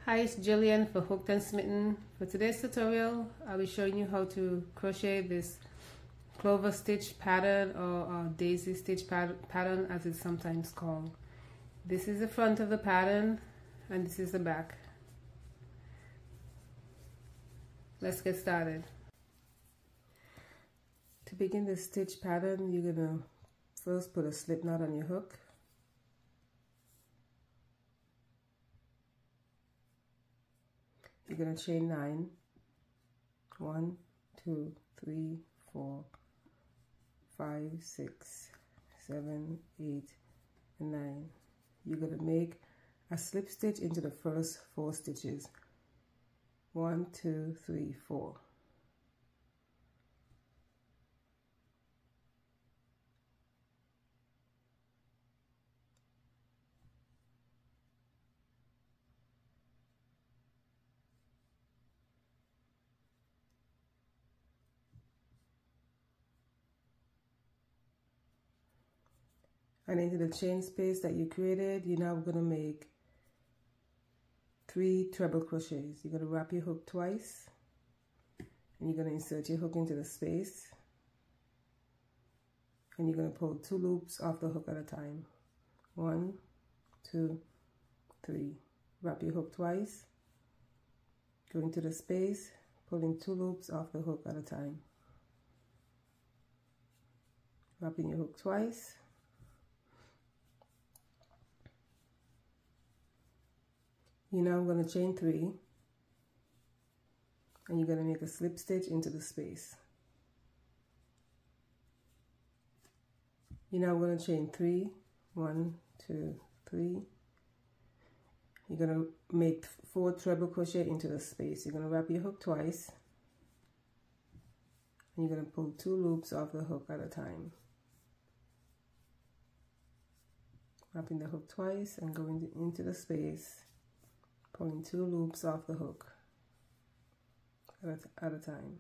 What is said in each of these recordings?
Hi, it's Gillian for Hooked and Smithen. For today's tutorial, I'll be showing you how to crochet this Clover Stitch pattern or Daisy Stitch pattern as it's sometimes called. This is the front of the pattern and this is the back. Let's get started. To begin the stitch pattern, you're going to first put a slip knot on your hook. You're going to chain 9. 1, 2, 3, 4, 5, 6, 7, 8, and 9. You're going to make a slip stitch into the first 4 stitches. 1, 2, 3, 4. And into the chain space that you created, you're now going to make 3 treble crochets. You're going to wrap your hook twice, and you're going to insert your hook into the space, and you're going to pull 2 loops off the hook at a time. 1, 2, 3. Wrap your hook twice, go into the space, pulling 2 loops off the hook at a time. Wrapping your hook twice. You're now going to chain 3, and you're going to make a slip stitch into the space. You're now going to chain 3, 1, 2, 3. You're going to make 4 treble crochet into the space. You're going to wrap your hook twice, and you're going to pull 2 loops off the hook at a time. Wrapping the hook twice and going into the space, pulling 2 loops off the hook at a time.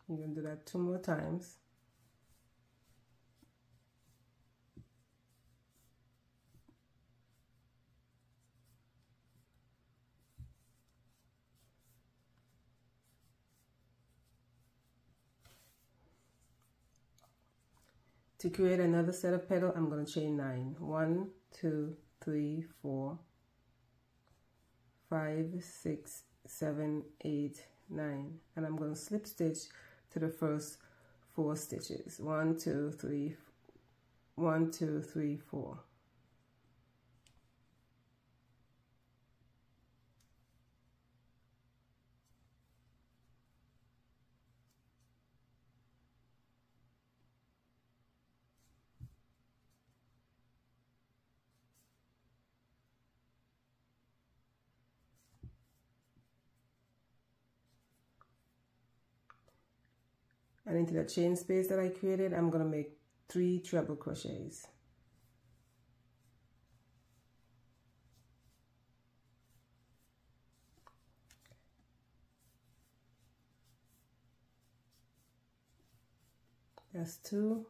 You're going to do that 2 more times. To create another set of petals, I'm going to chain 9. 1, 2, 3, 4, 5, 6, 7, 8, 9, and I'm going to slip stitch to the first 4 stitches. 1, 2, 3, 1, 2, 3, 4. And into the chain space that I created, I'm going to make 3 treble crochets. That's 2.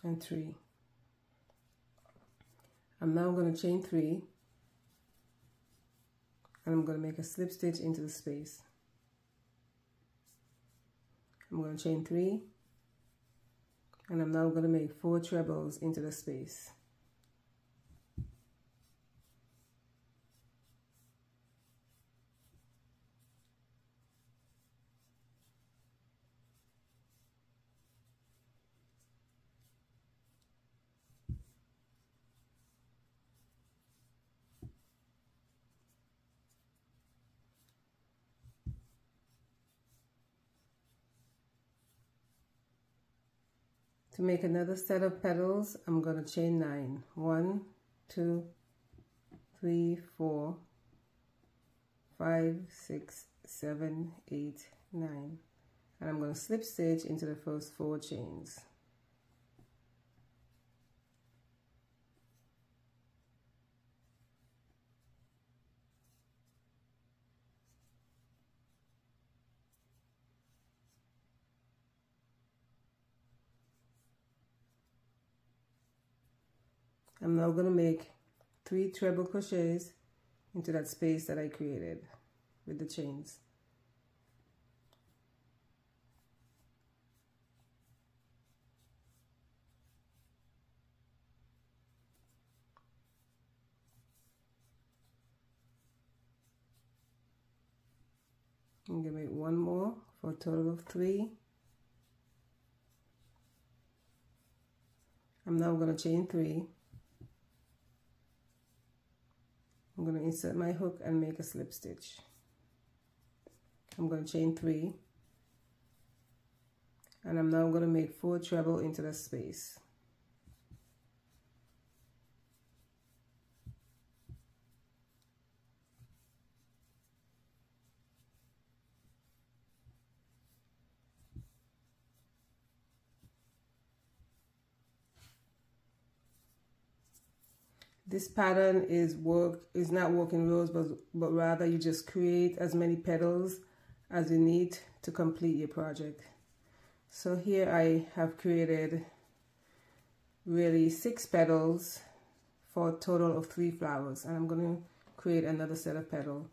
And 3. I'm now going to chain 3. And I'm going to make a slip stitch into the space. I'm going to chain 3, and I'm now going to make 4 trebles into the space. To make another set of petals, I'm going to chain 9. 1, 2, 3, 4, 5, 6, 7, 8, 9. And I'm going to slip stitch into the first 4 chains. I'm now going to make 3 treble crochets into that space that I created with the chains. I'm going to make 1 more for a total of 3. I'm now going to chain 3. I'm going to insert my hook and make a slip stitch. I'm going to chain 3, and I'm now going to make 4 treble into the space. This pattern is not working rows, but rather you just create as many petals as you need to complete your project. So here I have created really 6 petals for a total of 3 flowers, and I'm going to create another set of petals,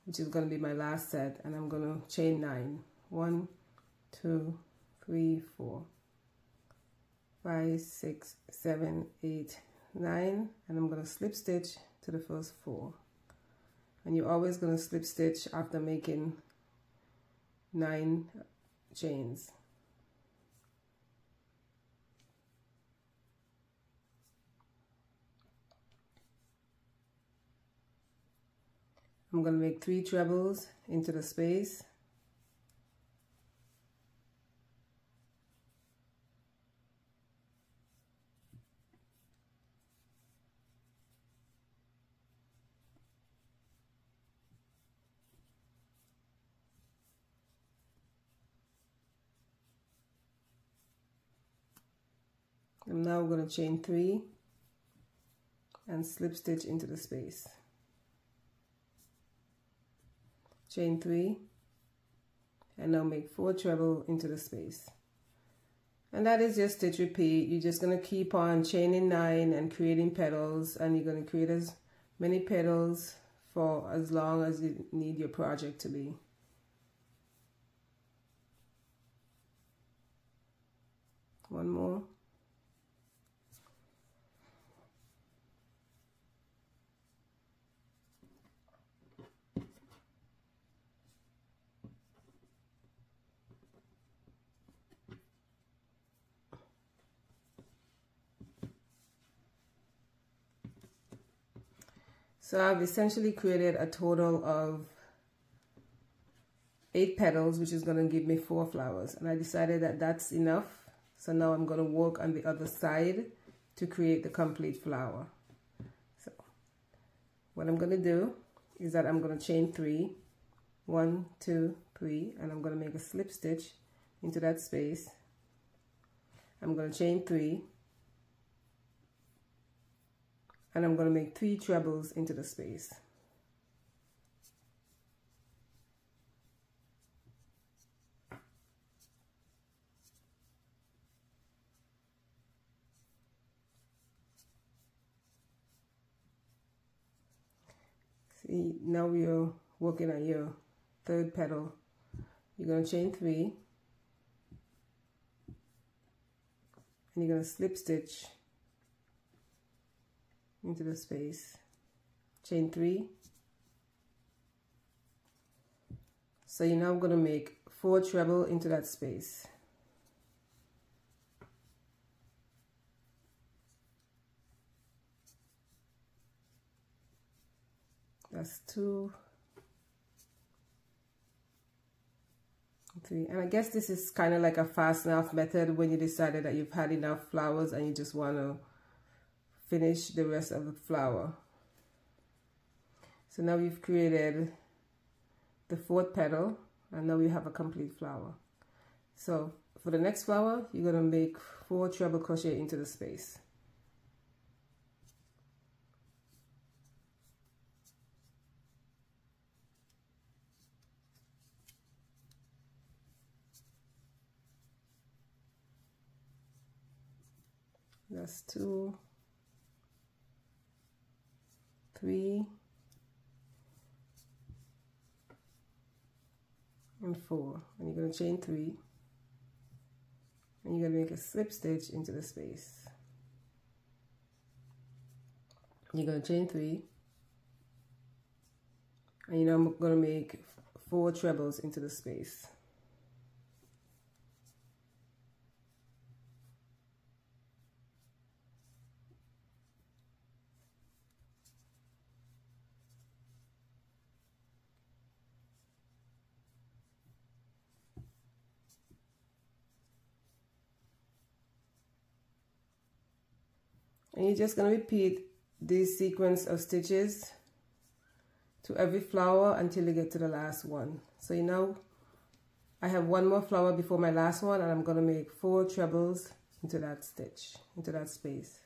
which is going to be my last set, and I'm going to chain 9. 1, 2, 3, 4, 5, 6, 7, 8, 9, and I'm going to slip stitch to the first 4, and you're always going to slip stitch after making 9 chains. I'm going to make 3 trebles into the space. I'm now going to chain 3 and slip stitch into the space. Chain 3 and now make 4 treble into the space. And that is just stitch repeat. You're just going to keep on chaining 9 and creating petals, and you're going to create as many petals for as long as you need your project to be. One more. So I've essentially created a total of 8 petals, which is going to give me 4 flowers. And I decided that that's enough. So now I'm going to work on the other side to create the complete flower. So what I'm going to do is that I'm going to chain 3, 1, 2, 3, and I'm going to make a slip stitch into that space. I'm going to chain 3. And I'm going to make 3 trebles into the space. See, now we're working on your 3rd petal. You're going to chain 3. And you're going to slip stitch into the space, chain 3. So you're now going to make 4 treble into that space. That's 2, 3, and I guess this is kind of like a fast enough method when you decided that you've had enough flowers and you just want to finish the rest of the flower. So now we've created the 4th petal, and now we have a complete flower. So for the next flower, you're going to make 4 treble crochet into the space. That's 2, 3 and 4, and you're going to chain 3, and you're going to make a slip stitch into the space. You're going to chain 3, and you're now going to make 4 trebles into the space. And you're just going to repeat this sequence of stitches to every flower until you get to the last one. So you know I have one more flower before my last one, and I'm going to make 4 trebles into that stitch, into that space.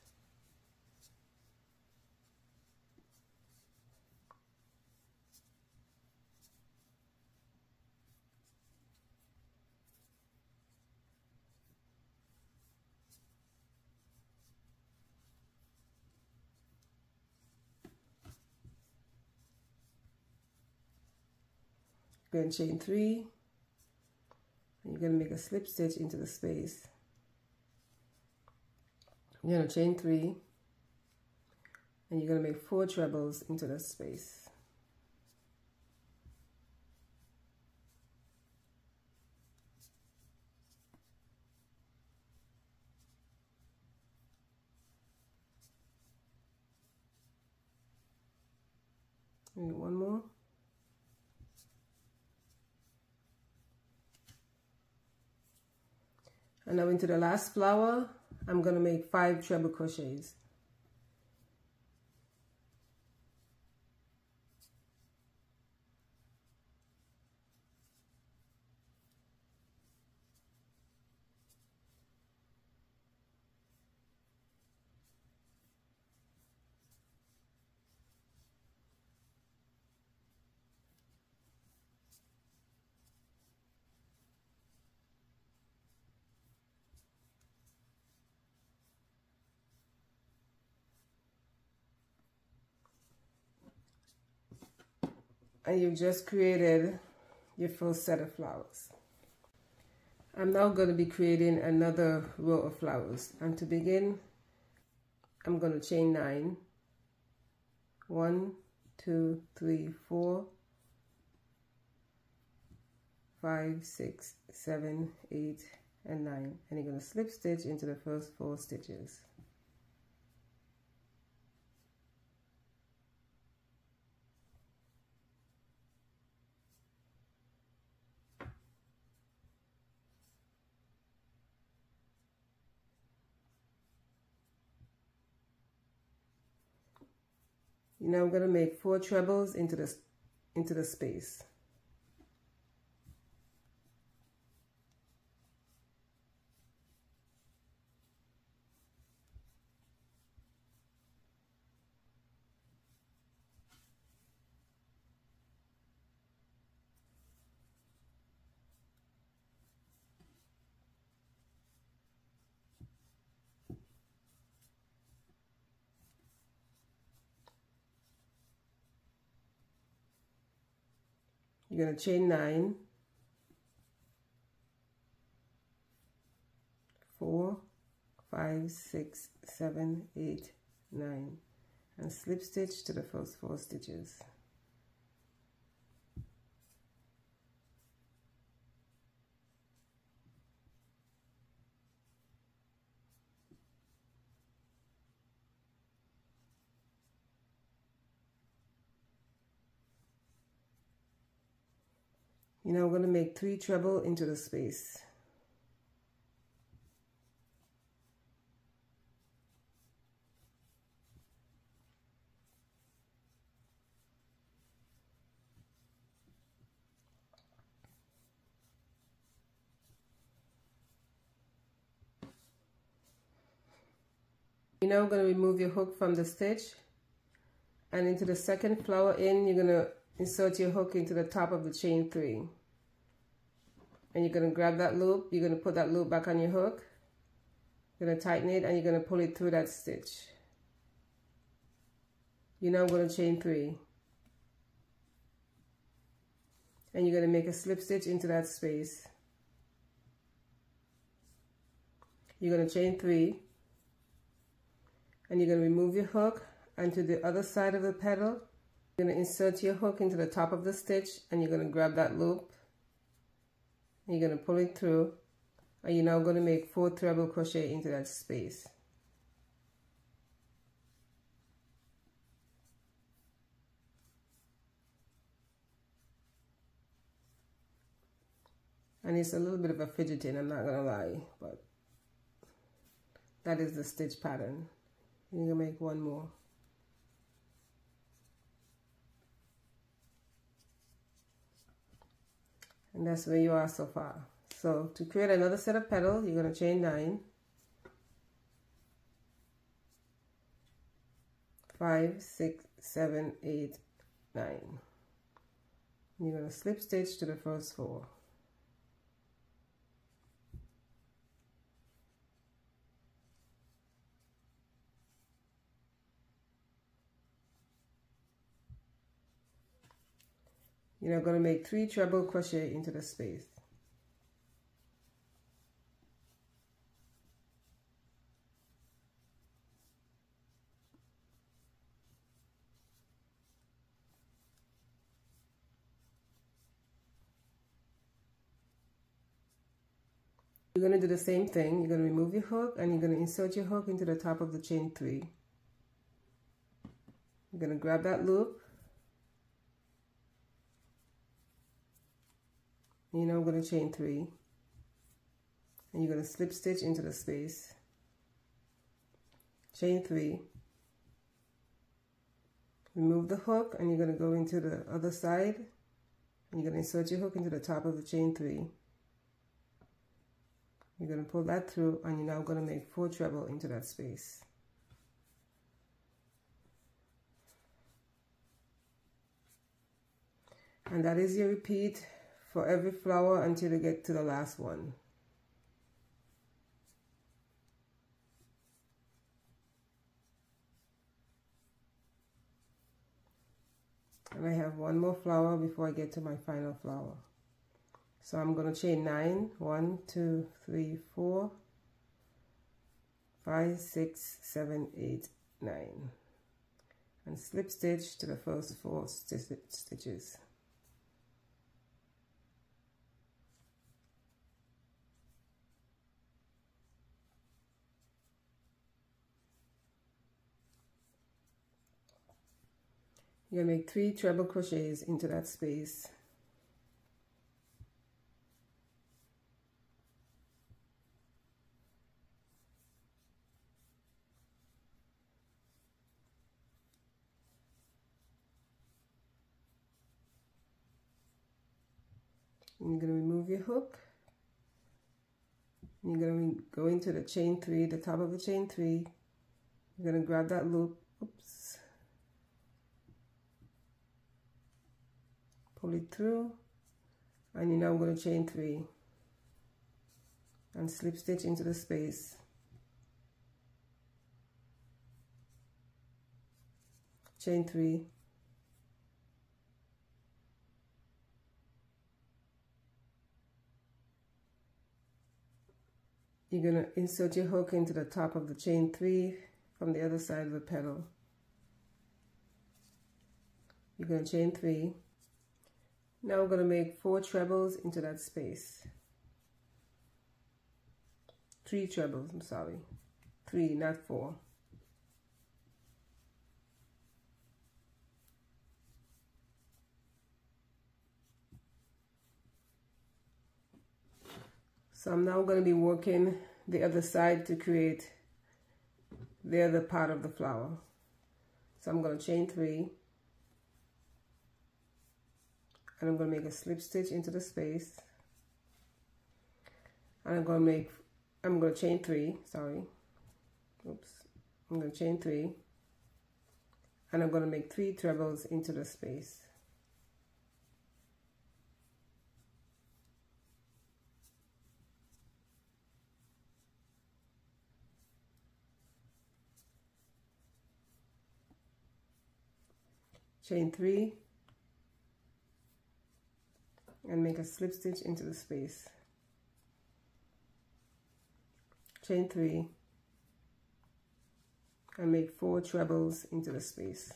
You're going to chain 3, and you're going to make a slip stitch into the space. You're going to chain 3, and you're going to make 4 trebles into the space. And one more. And now into the last flower, I'm going to make 5 treble crochets. And you've just created your first set of flowers. I'm now going to be creating another row of flowers, and to begin I'm going to chain 9. 1, 2, 3, 4, 5, 6, 7, 8, and 9, and you're going to slip stitch into the first 4 stitches. Now I'm going to make 4 trebles into the space. You're going to chain 9, 4, 5, 6, 7, 8, 9, and slip stitch to the first 4 stitches. You know, I'm going to make 3 treble into the space. You're now going to remove your hook from the stitch, and into the second flower in, you're going to insert your hook into the top of the chain 3. And you're going to grab that loop, you're going to put that loop back on your hook, you're going to tighten it, and you're going to pull it through that stitch. You're now going to chain 3, and you're going to make a slip stitch into that space. You're going to chain 3, and you're going to remove your hook, and to the other side of the petal you're going to insert your hook into the top of the stitch, and you're going to grab that loop, and you're going to pull it through, and you're now going to make 4 treble crochet into that space. And it's a little bit of a fidgeting, I'm not going to lie, but that is the stitch pattern. You're going to make 1 more. And that's where you are so far. So to create another set of petals, you're going to chain 9, 5, 6, 7, 8, 9. You're going to slip stitch to the first 4. You're now going to make 3 treble crochet into the space. You're going to do the same thing. You're going to remove your hook, and you're going to insert your hook into the top of the chain 3. You're going to grab that loop. You're now going to chain 3, and you're going to slip stitch into the space, chain 3, remove the hook, and you're going to go into the other side, and you're going to insert your hook into the top of the chain 3. You're going to pull that through, and you're now going to make 4 treble into that space. And that is your repeat for every flower until you get to the last one. And I have 1 more flower before I get to my final flower. So I'm going to chain 9, 1, 2, 3, 4, 5, 6, 7, 8, 9, and slip stitch to the first 4 stitches. You're going to make 3 treble crochets into that space. And you're going to remove your hook. And you're going to go into the chain 3, the top of the chain 3. You're going to grab that loop. Oops. Pull it through, and you're now going to chain 3 and slip stitch into the space, chain 3, you're going to insert your hook into the top of the chain 3 from the other side of the petal. You're going to chain 3. Now we're going to make 4 trebles into that space. 3 trebles, I'm sorry. 3, not 4. So I'm now going to be working the other side to create the other part of the flower. So I'm going to chain 3. And I'm going to make a slip stitch into the space, and I'm going to chain 3, sorry, oops, I'm going to chain 3, and I'm going to make 3 trebles into the space. chain 3, and make a slip stitch into the space, chain 3, and make 4 trebles into the space.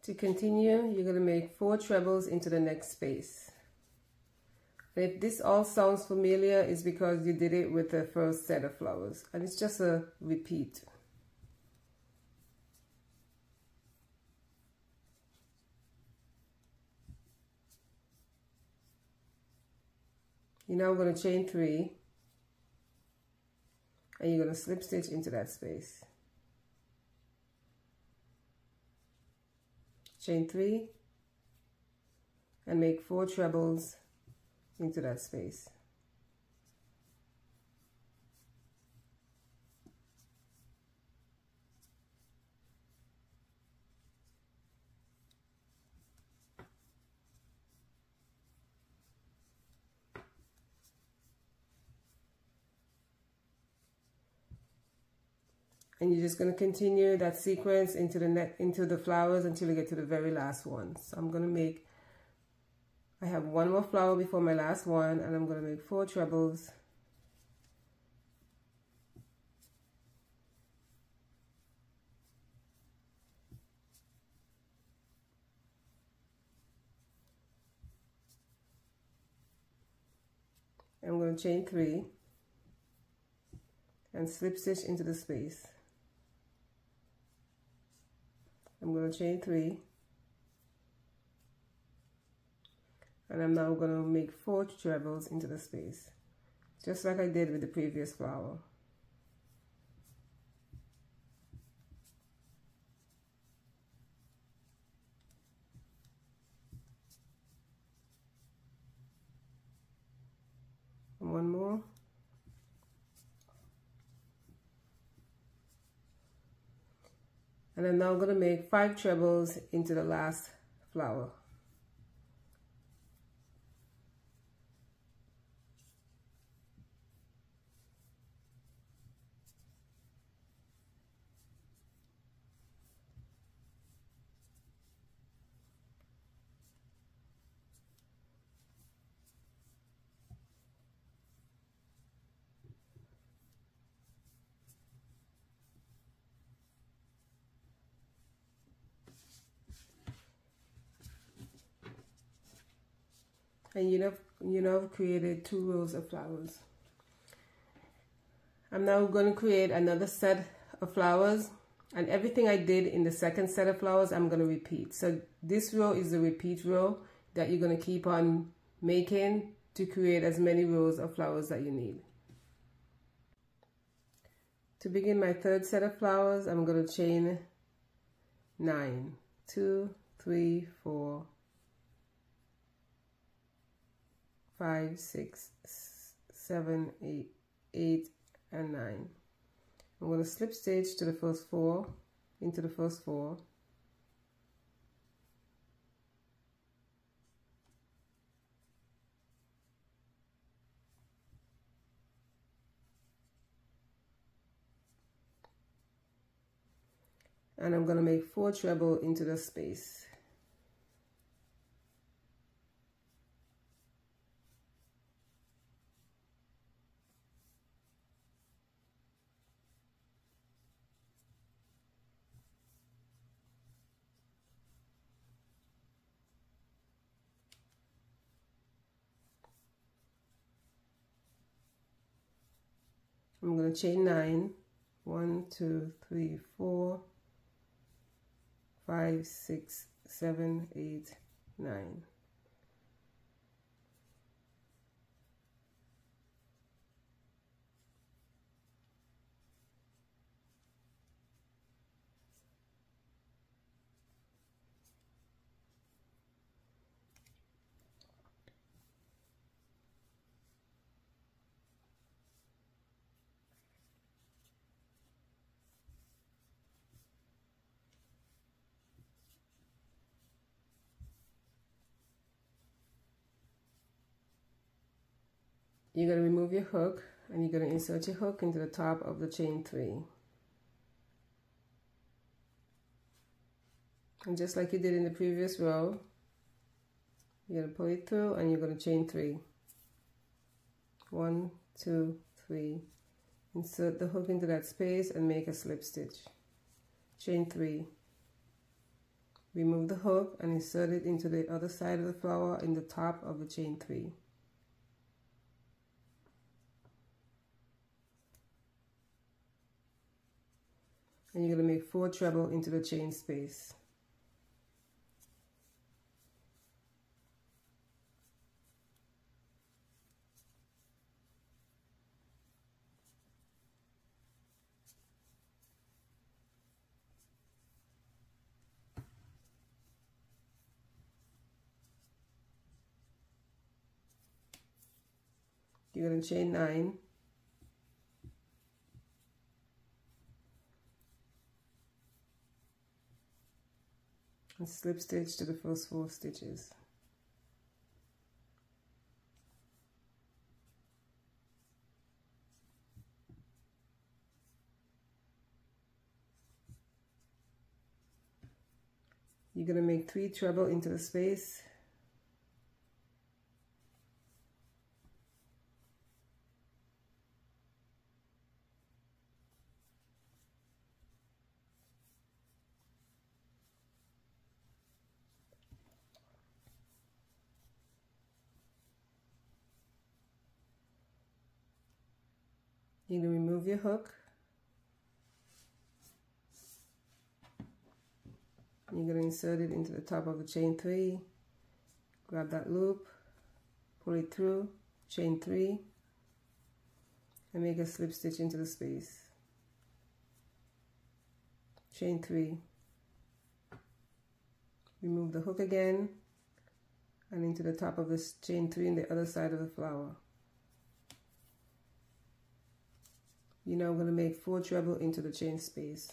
To continue, you're going to make 4 trebles into the next space. And if this all sounds familiar, it's because you did it with the first set of flowers, and it's just a repeat. You're now going to chain 3, and you're going to slip stitch into that space. Chain 3, and make 4 trebles into that space. And you're just going to continue that sequence into the flowers until you get to the very last one. So I'm going to make, I have one more flower before my last one, and I'm going to make 4 trebles. I'm going to chain 3 and slip stitch into the space. I'm going to chain 3, and I'm now going to make 4 trebles into the space, just like I did with the previous flower. And one more. And I'm now going to make 5 trebles into the last flower. And you know created 2 rows of flowers. I'm now going to create another set of flowers, and everything I did in the second set of flowers I'm going to repeat. So this row is the repeat row that you're going to keep on making to create as many rows of flowers that you need. To begin my third set of flowers, I'm going to chain 9, 2, 3, 4, 5, 6, 7, 8, and 9. I'm going to slip stitch to the first 4, into the first 4. And I'm going to make 4 treble into the space. I'm going to chain 9, 1, 2, 3, 4, 5, 6, 7, 8, 9. you're going to remove your hook and you're going to insert your hook into the top of the chain 3. And just like you did in the previous row, you're going to pull it through and you're going to chain 3. 1, 2, 3. Insert the hook into that space and make a slip stitch. Chain 3. Remove the hook and insert it into the other side of the flower in the top of the chain 3. And you're going to make 4 treble into the chain space. You're going to chain 9. And slip stitch to the first 4 stitches. You're going to make 3 treble into the space. You're going to remove your hook. You're going to insert it into the top of the chain 3. Grab that loop, pull it through, chain 3, and make a slip stitch into the space. Chain 3. Remove the hook again and into the top of this chain 3 in the other side of the flower. You're now going to make 4 treble into the chain space.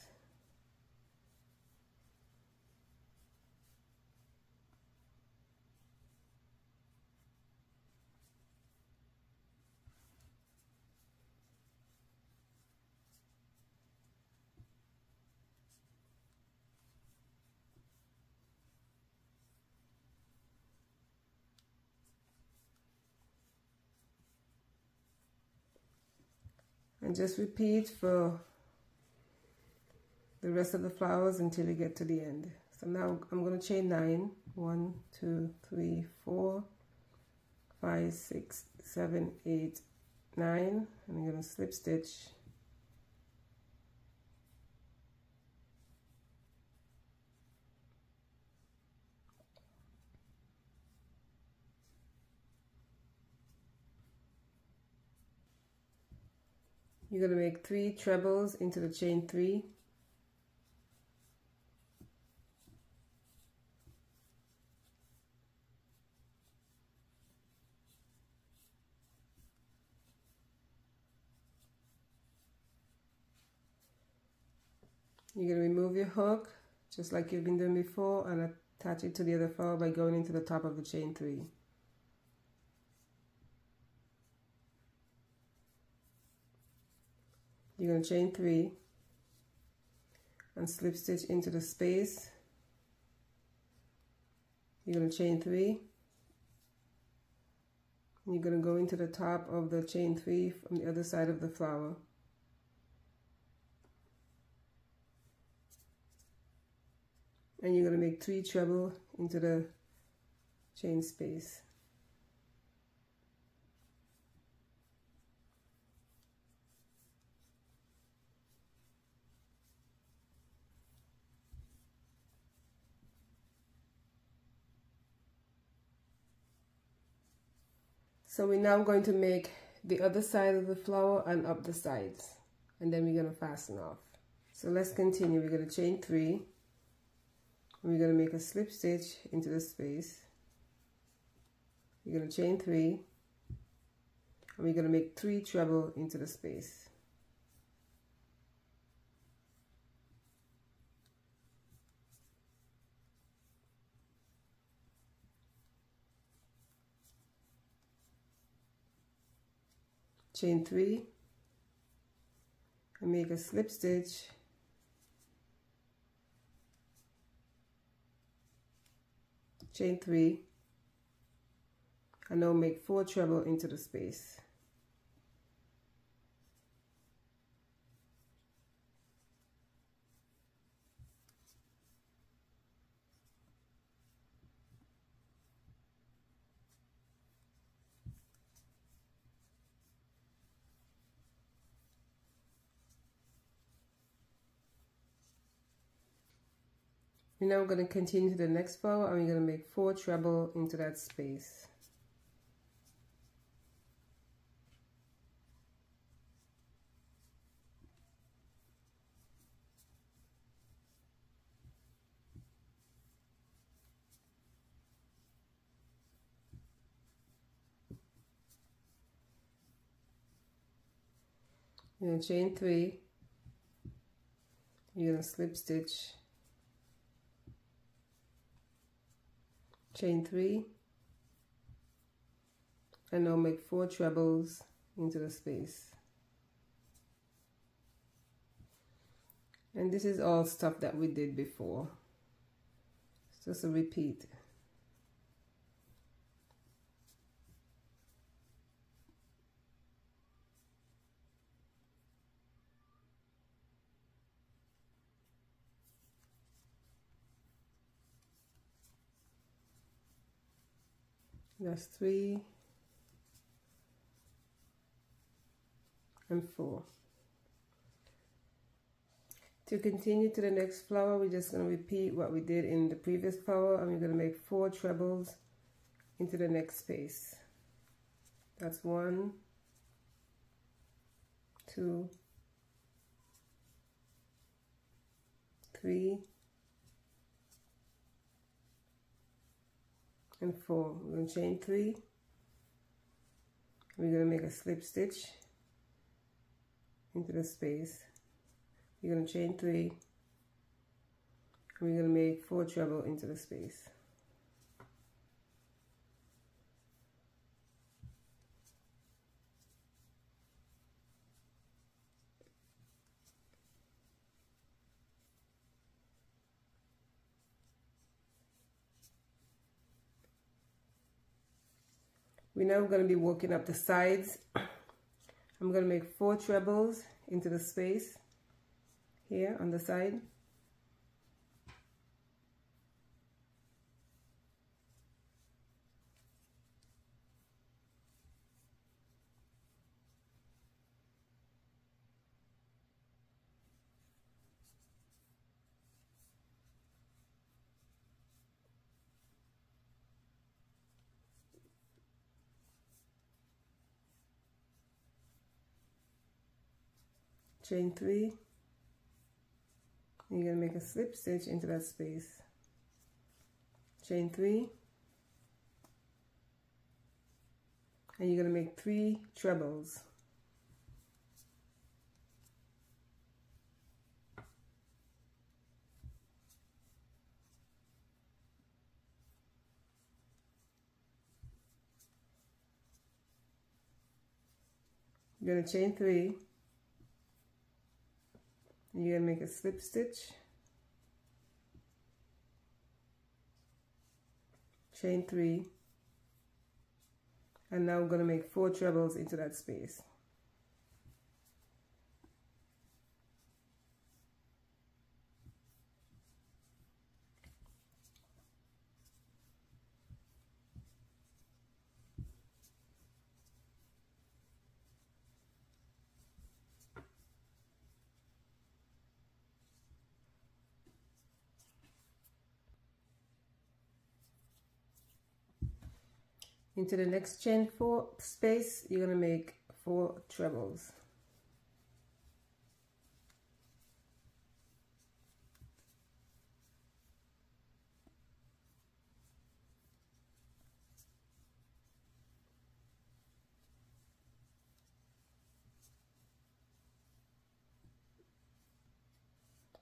And just repeat for the rest of the flowers until you get to the end. So now I'm going to chain 9. 1, 2, 3, 4, 5, 6, 7, 8, 9. And I'm going to slip stitch. You're going to make 3 trebles into the chain 3. You're going to remove your hook just like you've been doing before and attach it to the other flower by going into the top of the chain 3. You're going to chain 3 and slip stitch into the space. You're going to chain 3 and you're going to go into the top of the chain 3 from the other side of the flower. And you're going to make 3 treble into the chain space. So we're now going to make the other side of the flower and up the sides, and then we're going to fasten off. So let's continue. We're going to chain 3, and we're going to make a slip stitch into the space. You're going to chain 3, and we're going to make 3 treble into the space. chain 3 and make a slip stitch, chain 3, and now make 4 treble into the space. We're now going to continue to the next flower and we're going to make 4 treble into that space. You're going to chain 3, you're going to slip stitch, chain 3, and now make 4 trebles into the space. And this is all stuff that we did before. It's just a repeat. That's 3 and 4. To continue to the next flower, we're just going to repeat what we did in the previous flower, and we're going to make 4 trebles into the next space. That's 1, 2, 3, and 4. We're going to chain 3. We're going to make a slip stitch into the space. You're going to chain 3. We're going to make 4 treble into the space. We're now going to be working up the sides. I'm going to make 4 trebles into the space here on the side. Chain 3, and you're going to make a slip stitch into that space. Chain 3, and you're going to make 3 trebles. You're going to chain 3. You're going to make a slip stitch, chain 3, and now I'm going to make 4 trebles into that space. Into the next chain 4 space, you're going to make 4 trebles.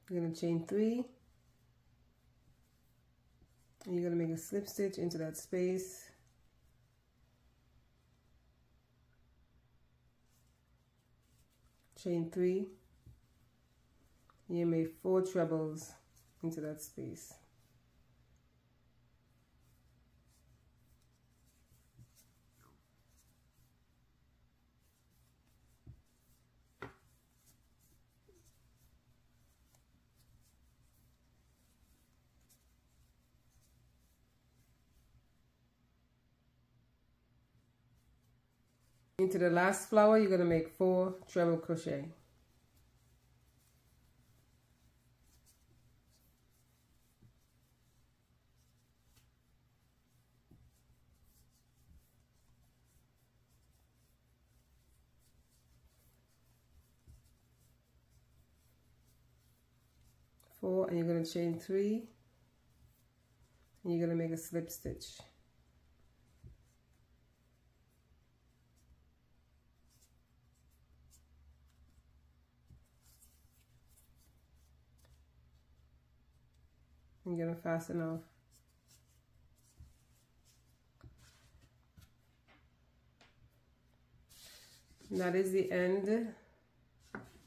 You're going to chain 3, and you're going to make a slip stitch into that space. chain 3, you make 4 trebles into that space. Into the last flower, you're going to make 4 treble crochet. And you're going to chain 3 and you're going to make a slip stitch. You're going to fasten off. And that is the end.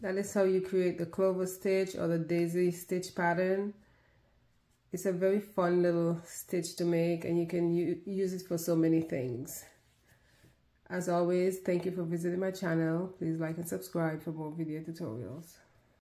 That is how you create the clover stitch or the daisy stitch pattern. It's a very fun little stitch to make, and you can use it for so many things. As always, thank you for visiting my channel. Please like and subscribe for more video tutorials.